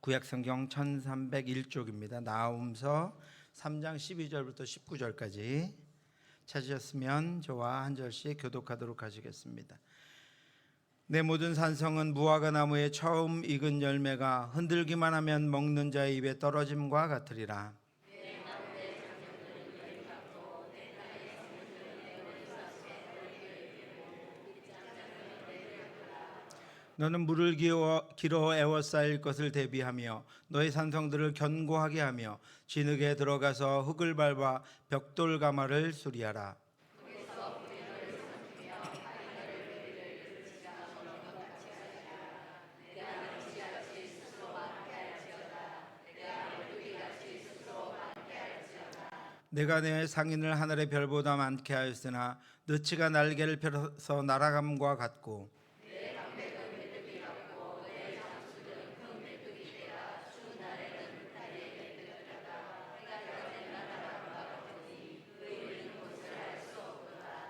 구약성경 1301쪽입니다. 나훔서 3장 12절부터 19절까지 찾으셨으면 저와 한 절씩 교독하도록 하시겠습니다. 내 모든 산성은 무화과 나무의 처음 익은 열매가 흔들기만 하면 먹는 자의 입에 떨어짐과 같으리라. 너는 물을 길어 에워싸일 것을 대비하며 너의 산성들을 견고하게 하며 진흙에 들어가서 흙을 밟아 벽돌 가마를 수리하라. 내가 내 상인을 하늘의 별보다 많게 하였으나 너치가 날개를 펴서 날아감과 같고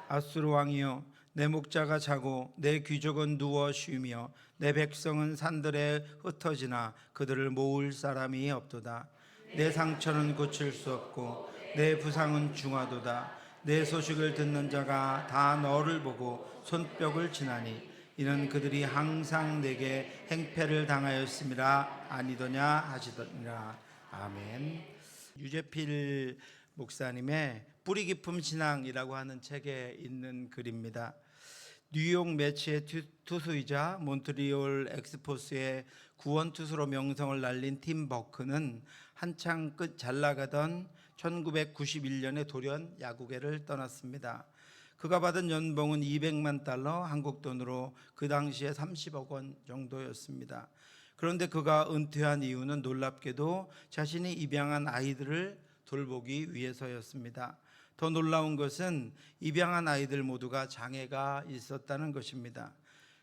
아수르 왕이여, 내 목자가 자고 내 귀족은 누워 쉬며 내 백성은 산들에 흩어지나 그들을 모을 사람이 없도다. 내 상처는 고칠 수 없고 내 부상은 중하도다. 내 소식을 듣는 자가 다 너를 보고 손뼉을 치나니 이는 그들이 항상 내게 행패를 당하였음이라 아니더냐 하시더니라. 아멘. 유재필 목사님의 뿌리 깊은 신앙이라고 하는 책에 있는 글입니다. 뉴욕 매치의 투수이자 몬트리올 엑스포스의 구원투수로 명성을 날린 팀 버크는 한창 잘 나가던 1991년에 돌연 야구계를 떠났습니다. 그가 받은 연봉은 200만 달러, 한국 돈으로 그 당시에 30억 원 정도였습니다. 그런데 그가 은퇴한 이유는 놀랍게도 자신이 입양한 아이들을 돌보기 위해서였습니다. 더 놀라운 것은 입양한 아이들 모두가 장애가 있었다는 것입니다.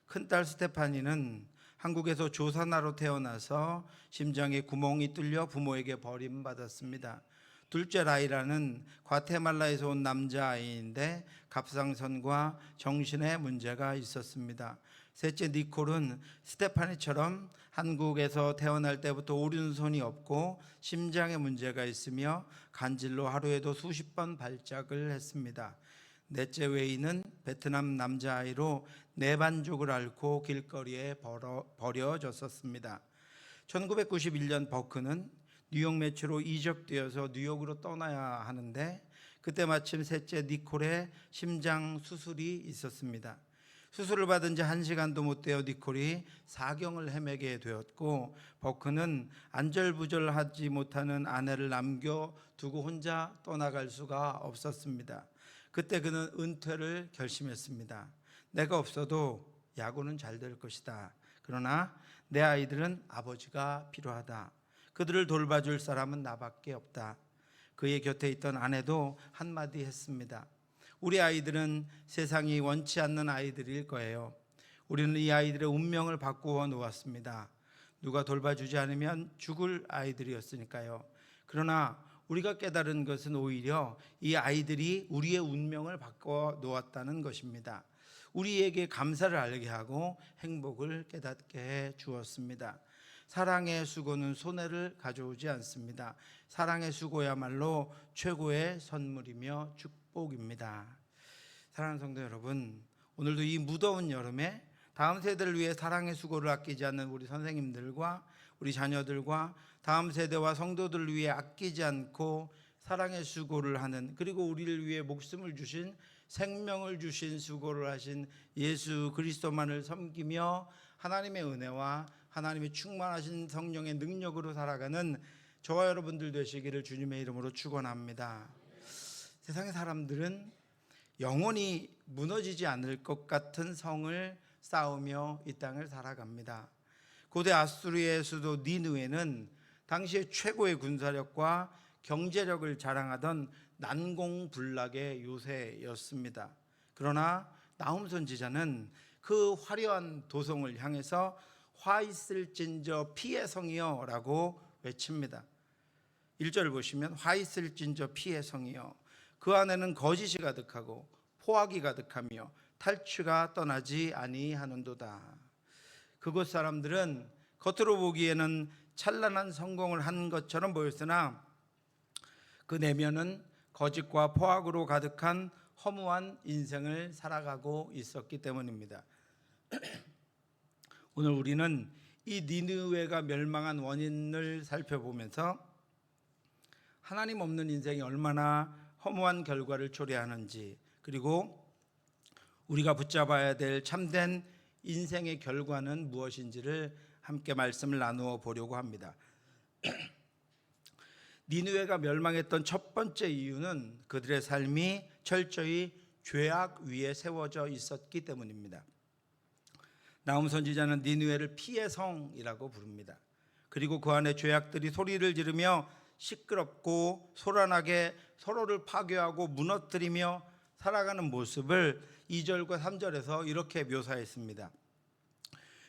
큰딸 스테파니는 한국에서 조산아로 태어나서 심장에 구멍이 뚫려 부모에게 버림받았습니다. 둘째 라이라는 과테말라에서 온 남자아이인데 갑상선과 정신에 문제가 있었습니다. 셋째 니콜은 스테파니처럼 한국에서 태어날 때부터 오른손이 없고 심장에 문제가 있으며 간질로 하루에도 수십 번 발작을 했습니다. 넷째 웨이는 베트남 남자아이로 내 반죽을 앓고 길거리에 버려졌었습니다. 1991년 버크는 뉴욕 매치로 이적되어서 뉴욕으로 떠나야 하는데 그때 마침 셋째 니콜의 심장 수술이 있었습니다. 수술을 받은 지 1시간도 못 되어 니콜이 사경을 헤매게 되었고 버크는 안절부절하지 못하는 아내를 남겨두고 혼자 떠나갈 수가 없었습니다. 그때 그는 은퇴를 결심했습니다. 내가 없어도 야구는 잘 될 것이다. 그러나 내 아이들은 아버지가 필요하다. 그들을 돌봐줄 사람은 나밖에 없다. 그의 곁에 있던 아내도 한마디 했습니다. 우리 아이들은 세상이 원치 않는 아이들일 거예요. 우리는 이 아이들의 운명을 바꾸어 놓았습니다. 누가 돌봐주지 않으면 죽을 아이들이었으니까요. 그러나 우리가 깨달은 것은 오히려 이 아이들이 우리의 운명을 바꿔 놓았다는 것입니다. 우리에게 감사를 알게 하고 행복을 깨닫게 해 주었습니다. 사랑의 수고는 손해를 가져오지 않습니다. 사랑의 수고야말로 최고의 선물이며 축복입니다. 사랑하는 성도 여러분, 오늘도 이 무더운 여름에 다음 세대를 위해 사랑의 수고를 아끼지 않는 우리 선생님들과 우리 자녀들과 다음 세대와 성도들을 위해 아끼지 않고 사랑의 수고를 하는, 그리고 우리를 위해 목숨을 주신, 생명을 주신, 수고를 하신 예수 그리스도만을 섬기며 하나님의 은혜와 하나님의 충만하신 성령의 능력으로 살아가는 저와 여러분들 되시기를 주님의 이름으로 축원합니다. 세상의 사람들은 영원히 무너지지 않을 것 같은 성을 쌓으며 이 땅을 살아갑니다. 고대 아수르의 수도 니느웨는 당시의 최고의 군사력과 경제력을 자랑하던 난공불락의 요새였습니다. 그러나 나훔 선지자는 그 화려한 도성을 향해서 화 있을진저 피의 성이여 라고 외칩니다. 1절을 보시면 화 있을진저 피의 성이여, 그 안에는 거짓이 가득하고 포악이 가득하며 탈취가 떠나지 아니하는도다. 그곳 사람들은 겉으로 보기에는 찬란한 성공을 한 것처럼 보였으나 그 내면은 거짓과 포악으로 가득한 허무한 인생을 살아가고 있었기 때문입니다. 오늘 우리는 이 니느웨가 멸망한 원인을 살펴보면서 하나님 없는 인생이 얼마나 허무한 결과를 초래하는지, 그리고 우리가 붙잡아야 될 참된 인생의 결과는 무엇인지를 함께 말씀을 나누어 보려고 합니다. 니느웨가 멸망했던 첫 번째 이유는 그들의 삶이 철저히 죄악 위에 세워져 있었기 때문입니다. 나훔 선지자는 니느웨를 피의 성이라고 부릅니다. 그리고 그 안에 죄악들이 소리를 지르며 시끄럽고 소란하게 서로를 파괴하고 무너뜨리며 살아가는 모습을 2절과 3절에서 이렇게 묘사했습니다.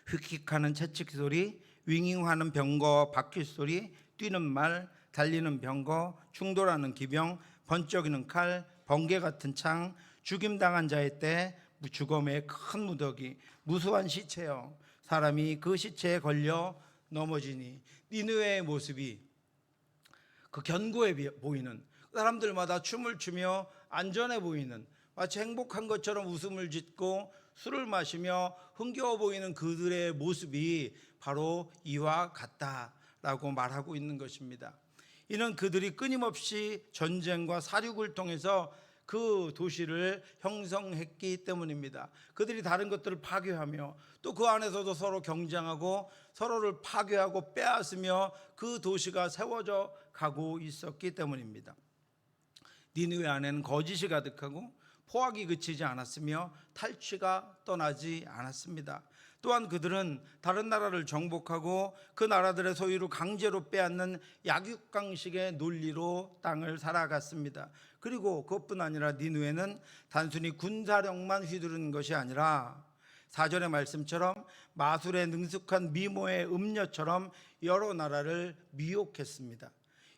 휙휙하는 채찍 소리, 윙윙하는 병거 바퀴 소리, 뛰는 말, 달리는 병거, 충돌하는 기병, 번쩍이는 칼, 번개 같은 창, 죽임당한 자의 때, 죽음의 큰 무더기, 무수한 시체여 사람이 그 시체에 걸려 넘어지니. 니느웨의 모습이 그 견고해 보이는, 사람들마다 춤을 추며 안전해 보이는, 마치 행복한 것처럼 웃음을 짓고 술을 마시며 흥겨워 보이는 그들의 모습이 바로 이와 같다라고 말하고 있는 것입니다. 이는 그들이 끊임없이 전쟁과 사륙을 통해서 그 도시를 형성했기 때문입니다. 그들이 다른 것들을 파괴하며 또 그 안에서도 서로 경쟁하고 서로를 파괴하고 빼앗으며 그 도시가 세워져 가고 있었기 때문입니다. 니느웨 안에는 거짓이 가득하고 포악이 그치지 않았으며 탈취가 떠나지 않았습니다. 또한 그들은 다른 나라를 정복하고 그 나라들의 소유를 강제로 빼앗는 약육강식의 논리로 땅을 살아갔습니다. 그리고 그것뿐 아니라 니느웨는 단순히 군사력만 휘두른 것이 아니라 4절의 말씀처럼 마술에 능숙한 미모의 음녀처럼 여러 나라를 미혹했습니다.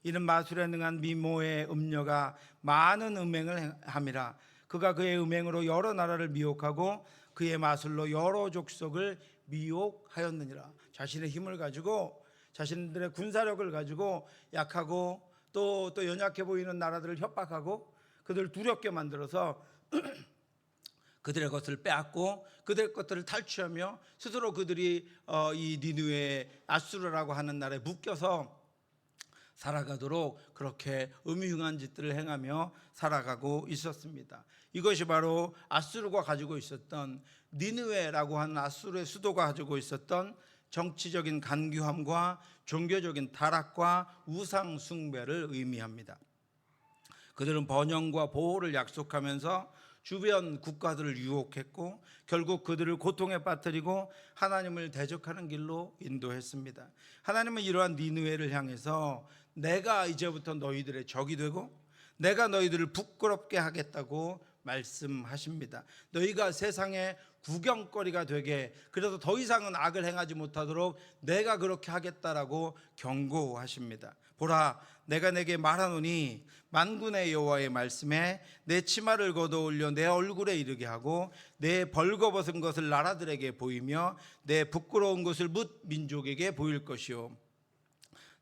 이는 마술에 능한 미모의 음녀가 많은 음행을 함이라. 그가 그의 음행으로 여러 나라를 미혹하고 그의 마술로 여러 족속을 미혹하였느니라. 자신의 힘을 가지고, 자신들의 군사력을 가지고 약하고 또 연약해 보이는 나라들을 협박하고 그들을 두렵게 만들어서 그들의 것을 빼앗고 그들의 것들을 탈취하며 스스로 그들이 이 니느웨 아수르라고 하는 나라에 묶여서 살아가도록 그렇게 음흉한 짓들을 행하며 살아가고 있었습니다. 이것이 바로 아수르가 가지고 있었던, 니느웨라고 하는 아수르의 수도가 가지고 있었던 정치적인 간교함과 종교적인 타락과 우상 숭배를 의미합니다. 그들은 번영과 보호를 약속하면서 주변 국가들을 유혹했고 결국 그들을 고통에 빠뜨리고 하나님을 대적하는 길로 인도했습니다. 하나님은 이러한 니느웨를 향해서 내가 이제부터 너희들의 적이 되고 내가 너희들을 부끄럽게 하겠다고 말씀하십니다. 너희가 세상의 구경거리가 되게, 그래서 더 이상은 악을 행하지 못하도록 내가 그렇게 하겠다라고 경고하십니다. 보라, 내가 내게 말하노니 만군의 여호와의 말씀에 내 치마를 걷어올려 내 얼굴에 이르게 하고 내 벌거벗은 것을 나라들에게 보이며 내 부끄러운 것을 뭇 민족에게 보일 것이요,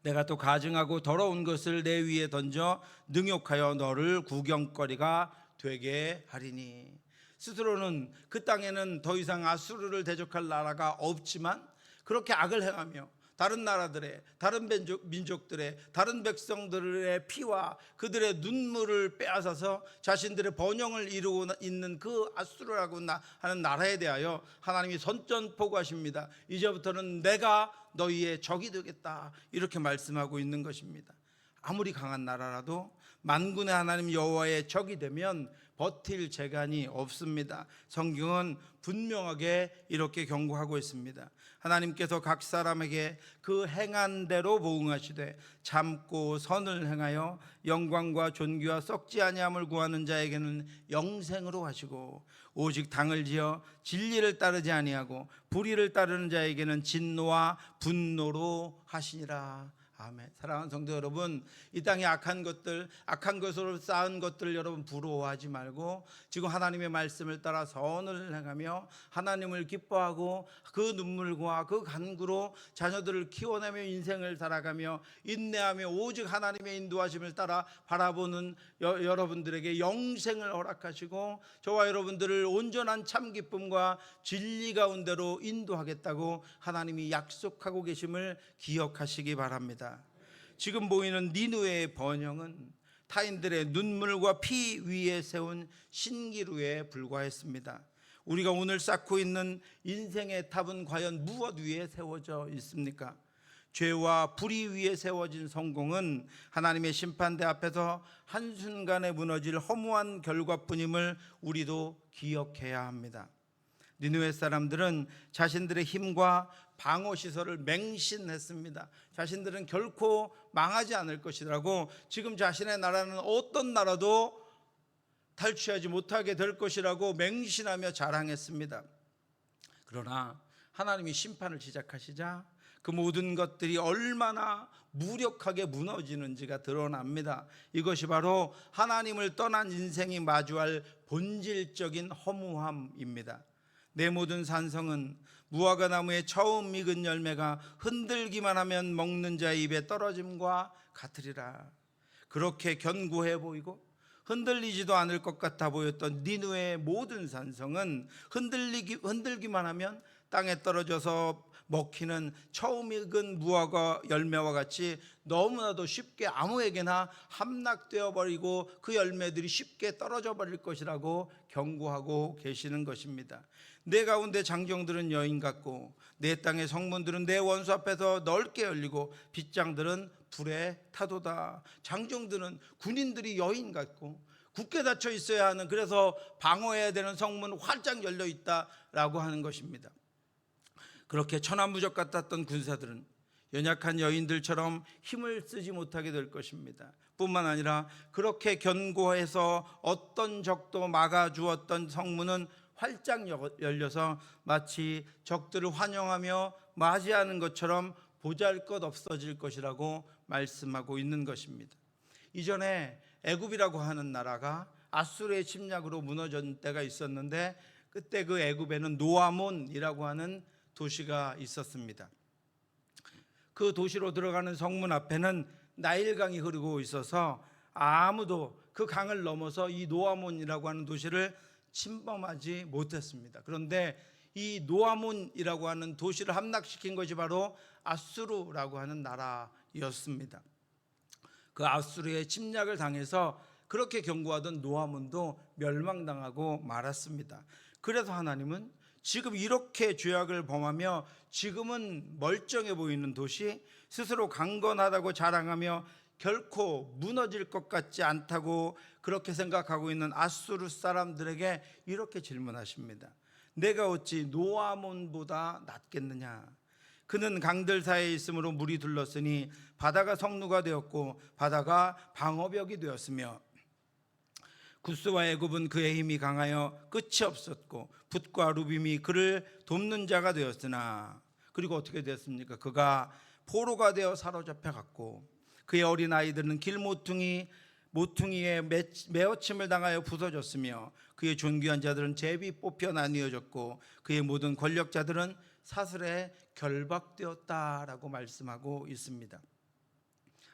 내가 또 가증하고 더러운 것을 내 위에 던져 능욕하여 너를 구경거리가 되게 하리니. 스스로는 그 땅에는 더 이상 아수르를 대적할 나라가 없지만 그렇게 악을 행하며 다른 나라들의, 다른 민족들의, 다른 백성들의 피와 그들의 눈물을 빼앗아서 자신들의 번영을 이루고 있는 그 아수르라고 하는 나라에 대하여 하나님이 선전포고하십니다. 이제부터는 내가 너희의 적이 되겠다, 이렇게 말씀하고 있는 것입니다. 아무리 강한 나라라도 만군의 하나님 여호와의 적이 되면 버틸 재간이 없습니다. 성경은 분명하게 이렇게 경고하고 있습니다. 하나님께서 각 사람에게 그 행한 대로 보응하시되 참고 선을 행하여 영광과 존귀와 썩지 아니함을 구하는 자에게는 영생으로 하시고 오직 당을 지어 진리를 따르지 아니하고 불의를 따르는 자에게는 진노와 분노로 하시니라. 아멘. 사랑하는 성도 여러분, 이 땅에 악한 것으로 쌓은 것들을 여러분 부러워하지 말고 지금 하나님의 말씀을 따라 선을 행하며 하나님을 기뻐하고 그 눈물과 그 간구로 자녀들을 키워내며 인생을 살아가며 인내하며 오직 하나님의 인도하심을 따라 바라보는 여러분들에게 영생을 허락하시고 저와 여러분들을 온전한 참 기쁨과 진리 가운데로 인도하겠다고 하나님이 약속하고 계심을 기억하시기 바랍니다. 지금 보이는 니느웨의 번영은 타인들의 눈물과 피 위에 세운 신기루에 불과했습니다. 우리가 오늘 쌓고 있는 인생의 탑은 과연 무엇 위에 세워져 있습니까? 죄와 불의 위에 세워진 성공은 하나님의 심판대 앞에서 한순간에 무너질 허무한 결과뿐임을 우리도 기억해야 합니다. 니느웨 사람들은 자신들의 힘과 방어 시설을 맹신했습니다. 자신들은 결코 망하지 않을 것이라고, 지금 자신의 나라는 어떤 나라도 탈취하지 못하게 될 것이라고 맹신하며 자랑했습니다. 그러나 하나님이 심판을 시작하시자 그 모든 것들이 얼마나 무력하게 무너지는지가 드러납니다. 이것이 바로 하나님을 떠난 인생이 마주할 본질적인 허무함입니다. 내 모든 산성은 무화과 나무의 처음 익은 열매가 흔들기만 하면 먹는 자의 입에 떨어짐과 같으리라. 그렇게 견고해 보이고 흔들리지도 않을 것 같아 보였던 니느웨의 모든 산성은 흔들기만 하면 땅에 떨어져서 먹히는 처음 익은 무화과 열매와 같이 너무나도 쉽게 아무에게나 함락되어 버리고 그 열매들이 쉽게 떨어져 버릴 것이라고 경고하고 계시는 것입니다. 내 가운데 장정들은 여인 같고 내 땅의 성문들은 내 원수 앞에서 넓게 열리고 빗장들은 불에 타도다. 장정들은 군인들이 여인 같고 굳게 닫혀 있어야 하는, 그래서 방어해야 되는 성문은 활짝 열려 있다라고 하는 것입니다. 그렇게 천하무적 같았던 군사들은 연약한 여인들처럼 힘을 쓰지 못하게 될 것입니다. 뿐만 아니라 그렇게 견고해서 어떤 적도 막아주었던 성문은 활짝 열려서 마치 적들을 환영하며 맞이하는 것처럼 보잘것 없어질 것이라고 말씀하고 있는 것입니다. 이전에 애굽이라고 하는 나라가 아수르의 침략으로 무너진 때가 있었는데, 그때 그 애굽에는 노아몬이라고 하는 도시가 있었습니다. 그 도시로 들어가는 성문 앞에는 나일강이 흐르고 있어서 아무도 그 강을 넘어서 이 노아몬이라고 하는 도시를 침범하지 못했습니다. 그런데 이 노아몬이라고 하는 도시를 함락시킨 것이 바로 아수르라고 하는 나라였습니다. 그 아수르의 침략을 당해서 그렇게 견고하던 노아몬도 멸망당하고 말았습니다. 그래서 하나님은 지금 이렇게 죄악을 범하며 지금은 멀쩡해 보이는 도시, 스스로 강건하다고 자랑하며 결코 무너질 것 같지 않다고 그렇게 생각하고 있는 아수르 사람들에게 이렇게 질문하십니다. 내가 어찌 노아몬보다 낫겠느냐? 그는 강들 사이에 있으므로 물이 둘렀으니 바다가 성루가 되었고 바다가 방어벽이 되었으며 구스와 애굽은 그의 힘이 강하여 끝이 없었고 붓과 루빔이 그를 돕는 자가 되었으나, 그리고 어떻게 됐습니까? 그가 포로가 되어 사로잡혀 갔고 그의 어린 아이들은 길 모퉁이에 매어침을 당하여 부서졌으며 그의 존귀한 자들은 제비 뽑혀 나뉘어졌고 그의 모든 권력자들은 사슬에 결박되었다라고 말씀하고 있습니다.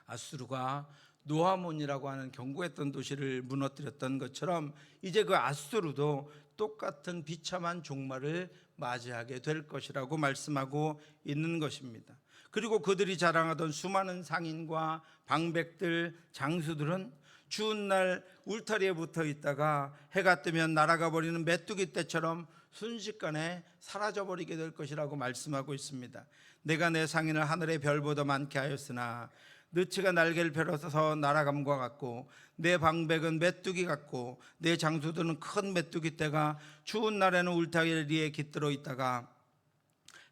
아수르가 노아몬이라고 하는 견고했던 도시를 무너뜨렸던 것처럼 이제 그 아수르도 똑같은 비참한 종말을 맞이하게 될 것이라고 말씀하고 있는 것입니다. 그리고 그들이 자랑하던 수많은 상인과 방백들, 장수들은 추운 날 울타리에 붙어 있다가 해가 뜨면 날아가 버리는 메뚜기 떼처럼 순식간에 사라져 버리게 될 것이라고 말씀하고 있습니다. 내가 내 상인을 하늘의 별보다 많게 하였으나 느치가 날개를 펴서 날아감과 같고 내 방백은 메뚜기 같고 내 장수들은 큰 메뚜기 떼가 추운 날에는 울타리에 깃들어 있다가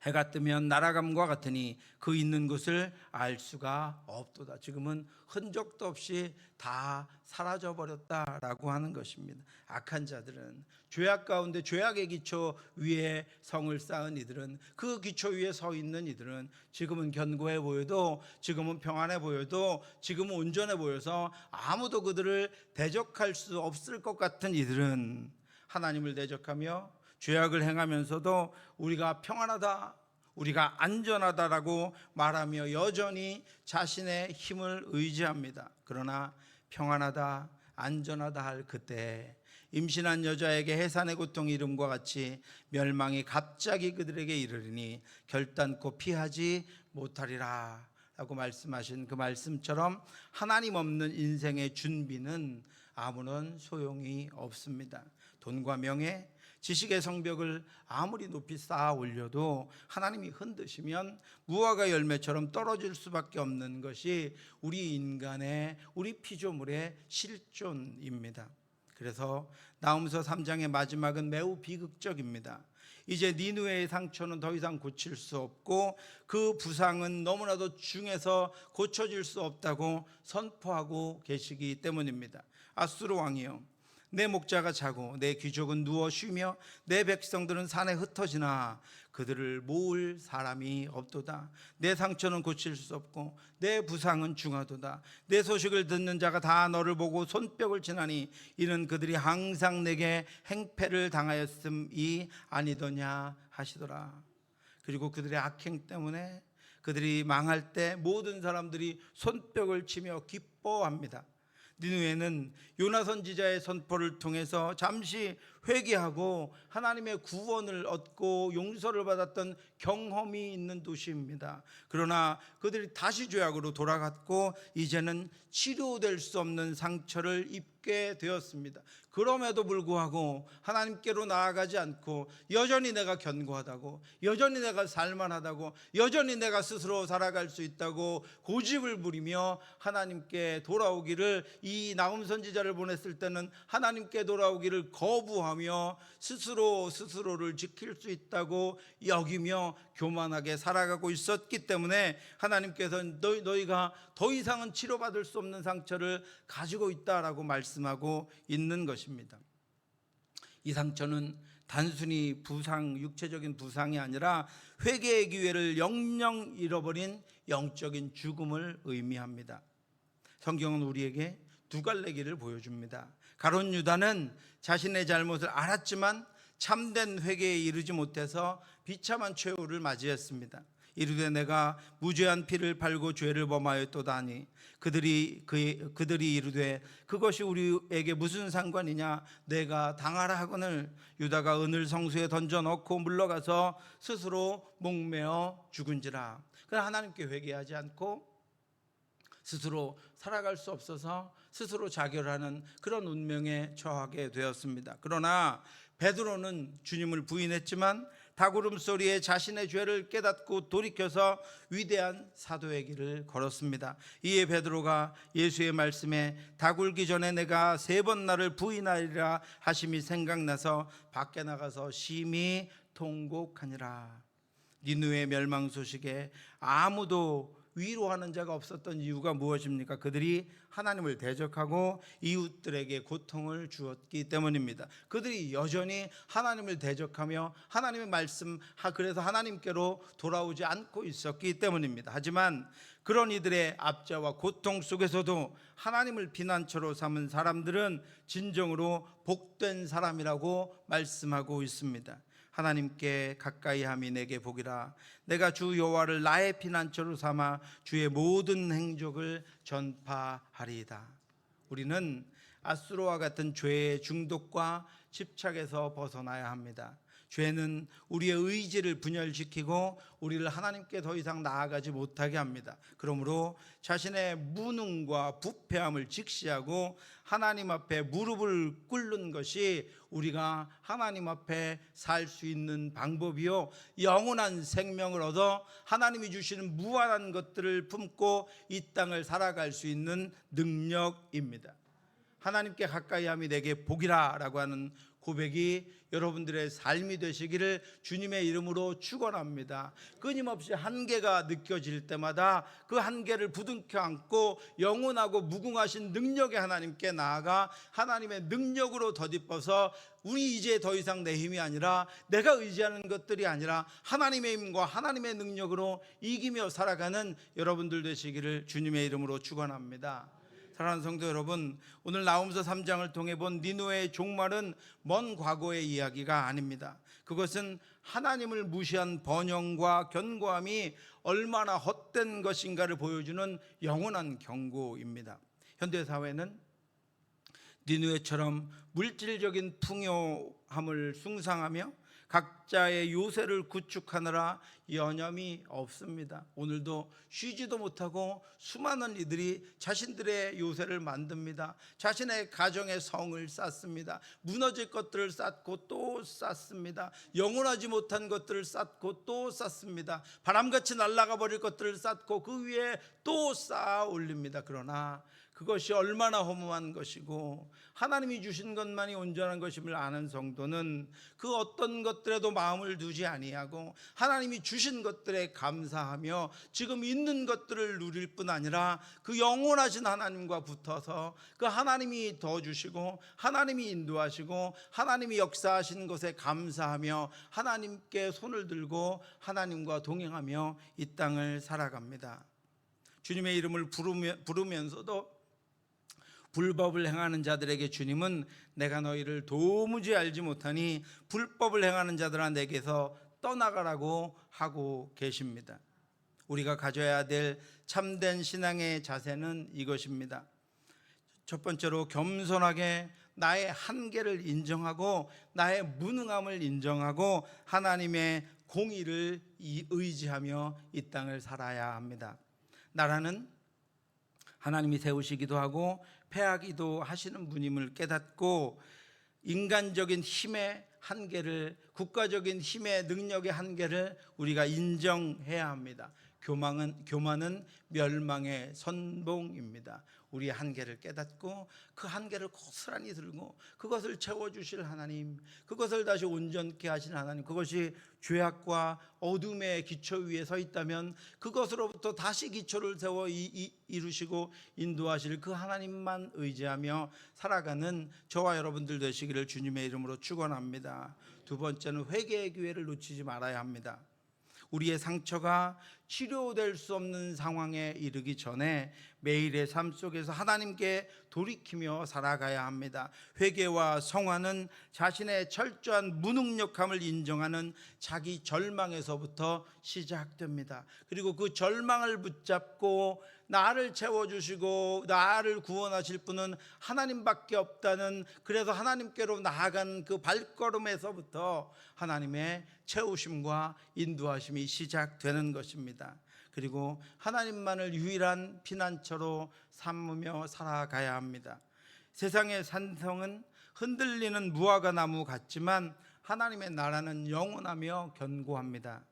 해가 뜨면 날아감과 같으니 그 있는 곳을 알 수가 없도다. 지금은 흔적도 없이 다 사라져버렸다라고 하는 것입니다. 악한 자들은, 죄악 가운데 죄악의 기초 위에 성을 쌓은 이들은, 그 기초 위에 서 있는 이들은 지금은 견고해 보여도, 지금은 평안해 보여도, 지금은 온전해 보여서 아무도 그들을 대적할 수 없을 것 같은 이들은 하나님을 대적하며 죄악을 행하면서도 우리가 평안하다, 우리가 안전하다라고 말하며 여전히 자신의 힘을 의지합니다. 그러나 평안하다, 안전하다 할 그때 임신한 여자에게 해산의 고통이 이름과 같이 멸망이 갑자기 그들에게 이르리니 결단코 피하지 못하리라 라고 말씀하신 그 말씀처럼 하나님 없는 인생의 준비는 아무런 소용이 없습니다. 돈과 명예, 지식의 성벽을 아무리 높이 쌓아 올려도 하나님이 흔드시면 무화과 열매처럼 떨어질 수밖에 없는 것이 우리 인간의, 우리 피조물의 실존입니다. 그래서 나훔서 3장의 마지막은 매우 비극적입니다. 이제 니느웨의 상처는 더 이상 고칠 수 없고 그 부상은 너무나도 중해서 고쳐질 수 없다고 선포하고 계시기 때문입니다. 아수르 왕이여, 내 목자가 자고 내 귀족은 누워 쉬며 내 백성들은 산에 흩어지나 그들을 모을 사람이 없도다. 내 상처는 고칠 수 없고 내 부상은 중하도다. 내 소식을 듣는 자가 다 너를 보고 손뼉을 치나니 이는 그들이 항상 내게 행패를 당하였음이 아니더냐 하시더라. 그리고 그들의 악행 때문에 그들이 망할 때 모든 사람들이 손뼉을 치며 기뻐합니다. 니느웨는 요나 선지자의 선포를 통해서 잠시 회개하고 하나님의 구원을 얻고 용서를 받았던 경험이 있는 도시입니다. 그러나 그들이 다시 죄악으로 돌아갔고 이제는 치료될 수 없는 상처를 입게 되었습니다. 그럼에도 불구하고 하나님께로 나아가지 않고 여전히 내가 견고하다고, 여전히 내가 살만하다고, 여전히 내가 스스로 살아갈 수 있다고 고집을 부리며 하나님께 돌아오기를, 이 나훔 선지자를 보냈을 때는 하나님께 돌아오기를 거부하며 스스로를 지킬 수 있다고 여기며 교만하게 살아가고 있었기 때문에 하나님께서 너희가 더 이상은 치료받을 수 없는 상처를 가지고 있다라고 말씀하고 있는 것입니다. 이 상처는 단순히 부상, 육체적인 부상이 아니라 회개의 기회를 영영 잃어버린 영적인 죽음을 의미합니다. 성경은 우리에게 두 갈래 길을 보여줍니다. 가룟 유다는 자신의 잘못을 알았지만 참된 회개에 이르지 못해서 비참한 최후를 맞이했습니다. 이르되 내가 무죄한 피를 팔고 죄를 범하였도다 하니 그들이 이르되 그것이 우리에게 무슨 상관이냐, 내가 당하라 하거늘 유다가 은을 성수에 던져 넣고 물러가서 스스로 목매어 죽은지라. 그러나 하나님께 회개하지 않고 스스로 살아갈 수 없어서 스스로 자결하는 그런 운명에 처하게 되었습니다. 그러나 베드로는 주님을 부인했지만 닭울음 소리에 자신의 죄를 깨닫고 돌이켜서 위대한 사도의 길을 걸었습니다. 이에 베드로가 예수의 말씀에 닭 울기 전에 내가 3번 나를 부인하리라 하심이 생각나서 밖에 나가서 심히 통곡하니라. 니느웨 멸망 소식에 아무도 위로하는 자가 없었던 이유가 무엇입니까? 그들이 하나님을 대적하고 이웃들에게 고통을 주었기 때문입니다. 그들이 여전히 하나님을 대적하며 하나님의 말씀, 그래서 하나님께로 돌아오지 않고 있었기 때문입니다. 하지만 그런 이들의 압제와 고통 속에서도 하나님을 피난처로 삼은 사람들은 진정으로 복된 사람이라고 말씀하고 있습니다. 하나님께 가까이함이 내게 복이라. 내가 주 여호와를 나의 피난처로 삼아 주의 모든 행적을 전파하리이다. 우리는 아수르와 같은 죄의 중독과 집착에서 벗어나야 합니다. 죄는 우리의 의지를 분열시키고 우리를 하나님께 더 이상 나아가지 못하게 합니다. 그러므로 자신의 무능과 부패함을 직시하고 하나님 앞에 무릎을 꿇는 것이 우리가 하나님 앞에 살 수 있는 방법이요, 영원한 생명을 얻어 하나님이 주시는 무한한 것들을 품고 이 땅을 살아갈 수 있는 능력입니다. 하나님께 가까이함이 내게 복이라 라고 하는 고백이 여러분들의 삶이 되시기를 주님의 이름으로 축원합니다. 끊임없이 한계가 느껴질 때마다 그 한계를 부둥켜 안고 영원하고 무궁하신 능력의 하나님께 나아가 하나님의 능력으로 덧입어서 우리 이제 더 이상 내 힘이 아니라 내가 의지하는 것들이 아니라 하나님의 힘과 하나님의 능력으로 이기며 살아가는 여러분들 되시기를 주님의 이름으로 축원합니다. 사랑하는 성도 여러분, 오늘 나홈서 3장을 통해 본 니느웨의 종말은 먼 과거의 이야기가 아닙니다. 그것은 하나님을 무시한 번영과 견고함이 얼마나 헛된 것인가를 보여주는 영원한 경고입니다. 현대사회는 니느웨처럼 물질적인 풍요함을 숭상하며 각자의 요새를 구축하느라 여념이 없습니다. 오늘도 쉬지도 못하고 수많은 이들이 자신들의 요새를 만듭니다. 자신의 가정의 성을 쌓습니다. 무너질 것들을 쌓고 또 쌓습니다. 영원하지 못한 것들을 쌓고 또 쌓습니다. 바람같이 날아가 버릴 것들을 쌓고 그 위에 또 쌓아 올립니다. 그러나 그것이 얼마나 허무한 것이고 하나님이 주신 것만이 온전한 것임을 아는 성도는 그 어떤 것들에도 마음을 두지 아니하고 하나님이 주신 것들에 감사하며 지금 있는 것들을 누릴 뿐 아니라 그 영원하신 하나님과 붙어서 그 하나님이 더 주시고 하나님이 인도하시고 하나님이 역사하신 것에 감사하며 하나님께 손을 들고 하나님과 동행하며 이 땅을 살아갑니다. 주님의 이름을 부르면서도 불법을 행하는 자들에게 주님은 내가 너희를 도무지 알지 못하니 불법을 행하는 자들아 내게서 떠나가라고 하고 계십니다. 우리가 가져야 될 참된 신앙의 자세는 이것입니다. 첫 번째로 겸손하게 나의 한계를 인정하고 나의 무능함을 인정하고 하나님의 공의를 의지하며 이 땅을 살아야 합니다. 나라는 하나님이 세우시기도 하고 패하기도 하시는 분임을 깨닫고 인간적인 힘의 한계를, 국가적인 힘의 능력의 한계를 우리가 인정해야 합니다. 교만은 멸망의 선봉입니다. 우리의 한계를 깨닫고 그 한계를 고스란히 들고 그것을 채워주실 하나님, 그것을 다시 온전케 하실 하나님, 그것이 죄악과 어둠의 기초 위에 서 있다면 그것으로부터 다시 기초를 세워 이루시고 인도하실 그 하나님만 의지하며 살아가는 저와 여러분들 되시기를 주님의 이름으로 축원합니다. 두 번째는 회개의 기회를 놓치지 말아야 합니다. 우리의 상처가 치료될 수 없는 상황에 이르기 전에 매일의 삶 속에서 하나님께 돌이키며 살아가야 합니다. 회개와 성화는 자신의 철저한 무능력함을 인정하는 자기 절망에서부터 시작됩니다. 그리고 그 절망을 붙잡고 나를 채워주시고 나를 구원하실 분은 하나님밖에 없다는, 그래서 하나님께로 나아가는 그 발걸음에서부터 하나님의 채우심과 인도하심이 시작되는 것입니다. 그리고 하나님만을 유일한 피난처로 삼으며 살아가야 합니다. 세상의 산성은 흔들리는 무화과 나무 같지만 하나님의 나라는 영원하며 견고합니다.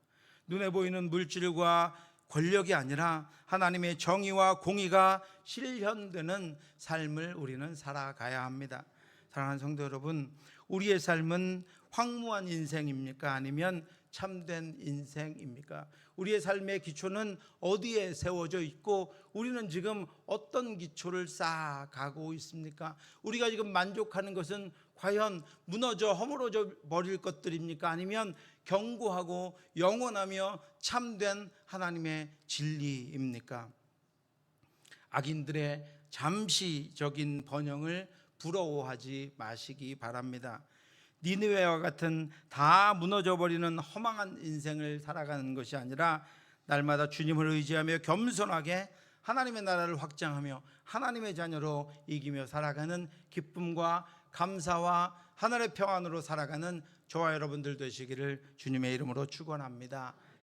눈에 보이는 물질과 권력이 아니라 하나님의 정의와 공의가 실현되는 삶을 우리는 살아가야 합니다. 사랑하는 성도 여러분, 우리의 삶은 황무한 인생입니까? 아니면 참된 인생입니까? 우리의 삶의 기초는 어디에 세워져 있고 우리는 지금 어떤 기초를 쌓아가고 있습니까? 우리가 지금 만족하는 것은 과연 무너져 허물어져 버릴 것들입니까? 아니면 견고하고 영원하며 참된 하나님의 진리입니까? 악인들의 잠시적인 번영을 부러워하지 마시기 바랍니다. 니느웨와 같은 다 무너져버리는 허망한 인생을 살아가는 것이 아니라 날마다 주님을 의지하며 겸손하게 하나님의 나라를 확장하며 하나님의 자녀로 이기며 살아가는 기쁨과 감사와 하늘의 평안으로 살아가는 저와 여러분들 되시기를 주님의 이름으로 축원합니다.